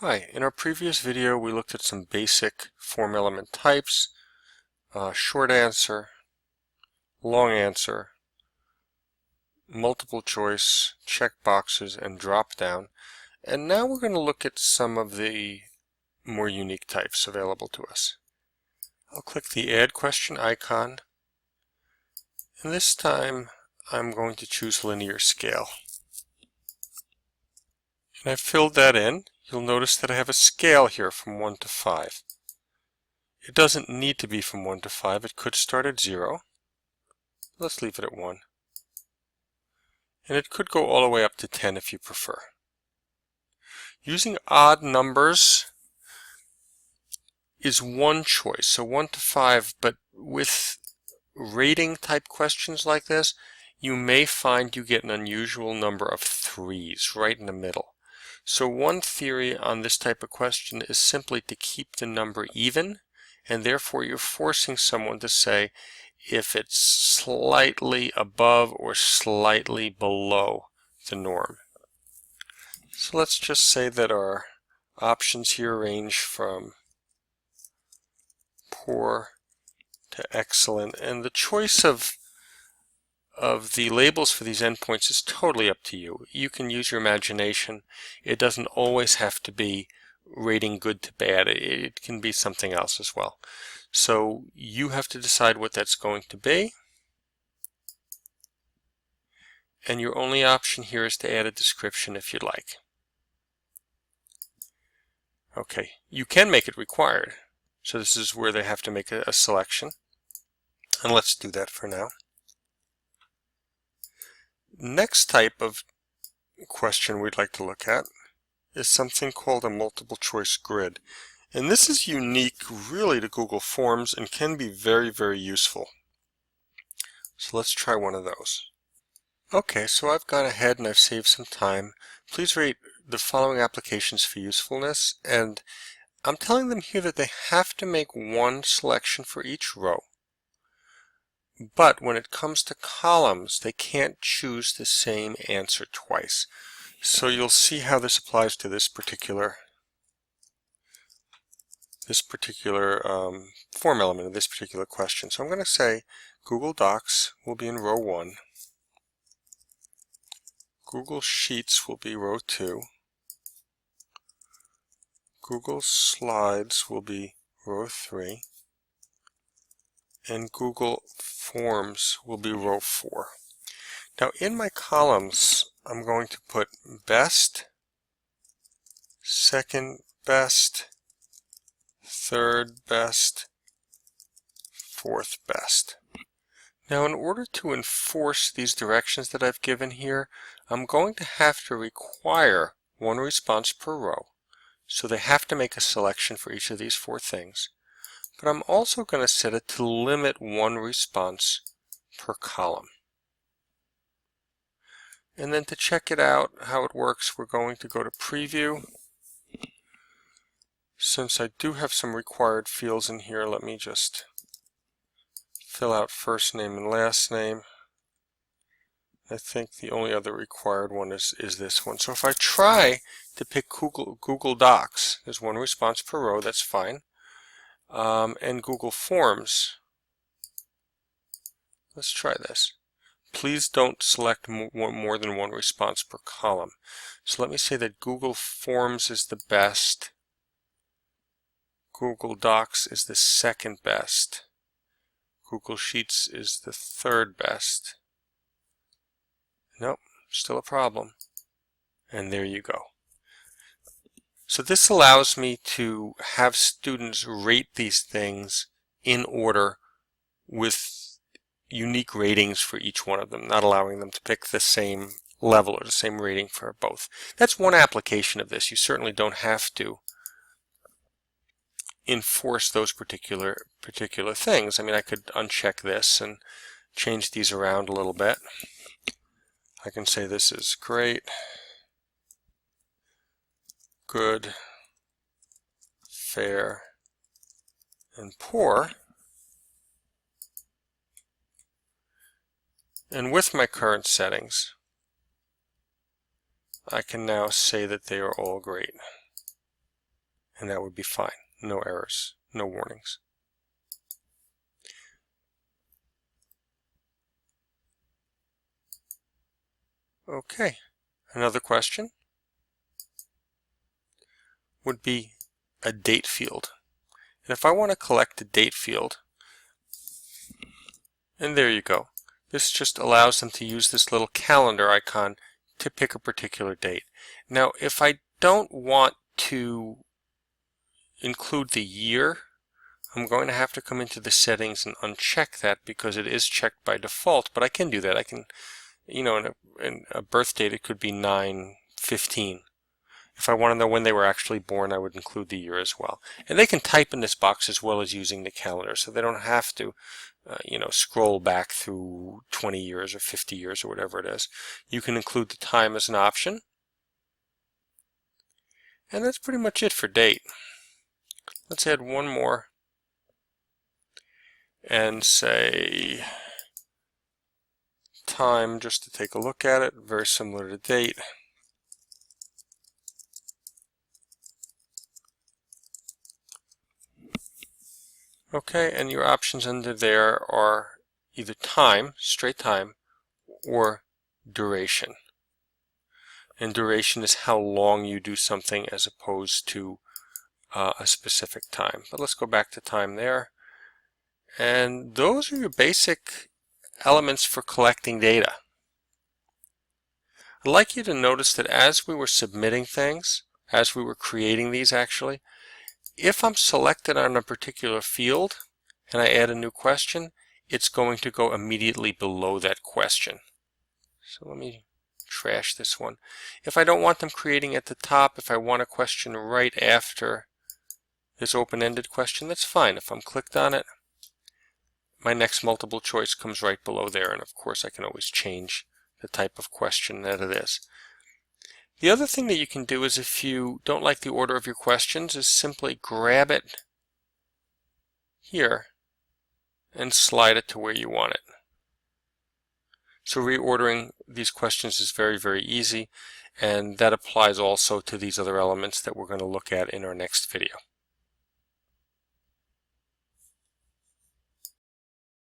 Hi, in our previous video we looked at some basic form element types, short answer, long answer, multiple choice, check boxes, and drop down. And now we're going to look at some of the more unique types available to us. I'll click the add question icon, and this time I'm going to choose linear scale. And I've filled that in. You'll notice that I have a scale here from 1 to 5. It doesn't need to be from 1 to 5. It could start at 0. Let's leave it at 1. And it could go all the way up to 10 if you prefer. Using odd numbers is one choice, so 1 to 5, but with rating type questions like this, you may find you get an unusual number of 3s right in the middle. So one theory on this type of question is simply to keep the number even, and therefore you're forcing someone to say if it's slightly above or slightly below the norm. So let's just say that our options here range from poor to excellent, and the choice of the labels for these endpoints is totally up to you. You can use your imagination. It doesn't always have to be rating good to bad. It can be something else as well. So you have to decide what that's going to be. And your only option here is to add a description if you'd like. Okay, you can make it required. So this is where they have to make a selection. And let's do that for now. Next type of question we'd like to look at is something called a multiple choice grid. And this is unique really to Google Forms and can be very, very useful. So let's try one of those. Okay, so I've gone ahead and I've saved some time. Please rate the following applications for usefulness, and I'm telling them here that they have to make one selection for each row. But when it comes to columns, they can't choose the same answer twice. So you'll see how this applies to this particular form element of this particular question. So I'm going to say Google Docs will be in row 1. Google Sheets will be row 2. Google Slides will be row 3. And Google Forms will be row 4. Now in my columns, I'm going to put best, second best, third best, fourth best. Now in order to enforce these directions that I've given here, I'm going to have to require one response per row. So they have to make a selection for each of these 4 things. But I'm also going to set it to limit one response per column. And then to check it out, how it works, we're going to go to Preview. Since I do have some required fields in here, let me just fill out first name and last name. I think the only other required one is this one. So if I try to pick Google Docs, there's one response per row, that's fine. And Google Forms, let's try this. Please don't select more than one response per column. So let me say that Google Forms is the best. Google Docs is the second best. Google Sheets is the third best. Nope, still a problem. And there you go. So this allows me to have students rate these things in order with unique ratings for each one of them, not allowing them to pick the same level or the same rating for both. That's one application of this. You certainly don't have to enforce those particular things. I mean, I could uncheck this and change these around a little bit. I can say this is great, good, fair, and poor. And with my current settings, I can now say that they are all great. and that would be fine. No errors, no warnings. Okay, another question would be a date field. And if I want to collect a date field, and there you go. This just allows them to use this little calendar icon to pick a particular date. Now, if I don't want to include the year, I'm going to have to come into the settings and uncheck that because it is checked by default, but I can do that. I can, you know, in a birth date, it could be 9/15. If I want to know when they were actually born, I would include the year as well. And they can type in this box as well as using the calendar, so they don't have to you know, scroll back through 20 years or 50 years or whatever it is. You can include the time as an option. And that's pretty much it for date. Let's add one more and say time, just to take a look at it, very similar to date. Okay, and your options under there are either time, straight time, or duration. And duration is how long you do something as opposed to a specific time. But let's go back to time there. And those are your basic elements for collecting data. I'd like you to notice that as we were submitting things, as we were creating these actually, if I'm selected on a particular field and I add a new question, it's going to go immediately below that question. So let me trash this one. If I don't want them creating at the top, if I want a question right after this open-ended question, that's fine. If I'm clicked on it, my next multiple choice comes right below there, and of course I can always change the type of question that it is. The other thing that you can do is, if you don't like the order of your questions, is simply grab it here and slide it to where you want it. So reordering these questions is very, very easy, and that applies also to these other elements that we're going to look at in our next video.